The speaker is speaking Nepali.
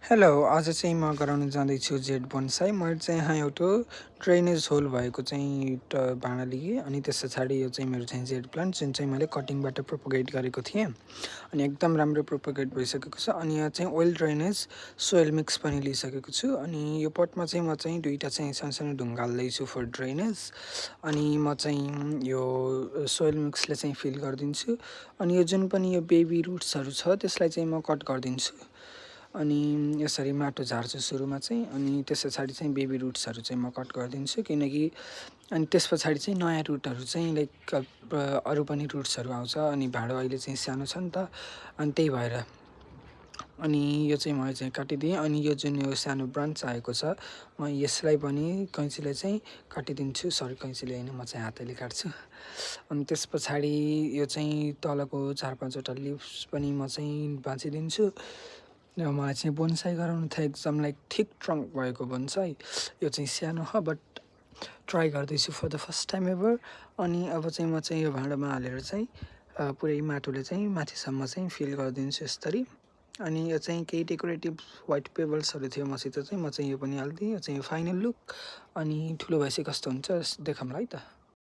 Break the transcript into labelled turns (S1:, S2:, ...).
S1: हेलो, आज चाहिँ म गराउन जाँदैछु जेट बोन्साई। मैले चाहिँ यहाँ एउटा ड्रेनेज होल भएको चाहिँ एउटा भाँडा लिएँ अनि त्यस पछाडि यो चाहिँ मेरो चाहिँ जेट प्लान्ट जुन चाहिँ मैले कटिङबाट प्रोपोगेट गरेको थिएँ अनि एकदम राम्रो प्रोपोगेट भइसकेको छ। अनि यहाँ चाहिँ ओइल ड्रेनेज सोइल मिक्स पनि लिइसकेको छु अनि यो पटमा चाहिँ म चाहिँ दुईवटा चाहिँ सानो ढुङ्गा हाल्दैछु फर ड्रेनेज। अनि म चाहिँ यो सोइल मिक्सले चाहिँ फिल गरिदिन्छु अनि यो जुन पनि यो बेबी रुट्सहरू छ त्यसलाई चाहिँ म कट गरिदिन्छु अनि यसरी माटो झार्छु सुरुमा चाहिँ अनि त्यस पछाडि चाहिँ बेबी रुट्सहरू चाहिँ म कट गरिदिन्छु किनकि अनि त्यस पछाडि चाहिँ नयाँ रुटहरू चाहिँ लाइक अरू पनि रुट्सहरू आउँछ अनि भाँडो अहिले चाहिँ सानो छ नि त अनि त्यही भएर अनि यो चाहिँ मैले चाहिँ काटिदिएँ अनि यो जुन यो सानो ब्रान्च आएको छ म यसलाई पनि कैँचीले चाहिँ काटिदिन्छु। सरी कैँचीले होइन, म चाहिँ हातैले काट्छु। अनि त्यस पछाडि यो चाहिँ तलको 4-5वटा लिभ्स पनि म चाहिँ भाँचिदिन्छु र मलाई चाहिँ बोन्साई गराउनु थियो एकदम लाइक ठिक ट्रङ्क भएको बोन्साई। यो चाहिँ सानो हो बट ट्राई गर्दैछु for the first time ever. अनि अब चाहिँ म चाहिँ यो भाँडामा हालेर चाहिँ पुरै माटोले चाहिँ माथिसम्म चाहिँ फिल गरिदिन्छु यसरी। अनि यो चाहिँ केही डेकोरेटिभ वाइट पेबल्सहरू थियो मसित चाहिँ म चाहिँ यो पनि हालिदिएँ। यो चाहिँ फाइनल लुक अनि ठुलो भएपछि कस्तो हुन्छ देखाउँला है त।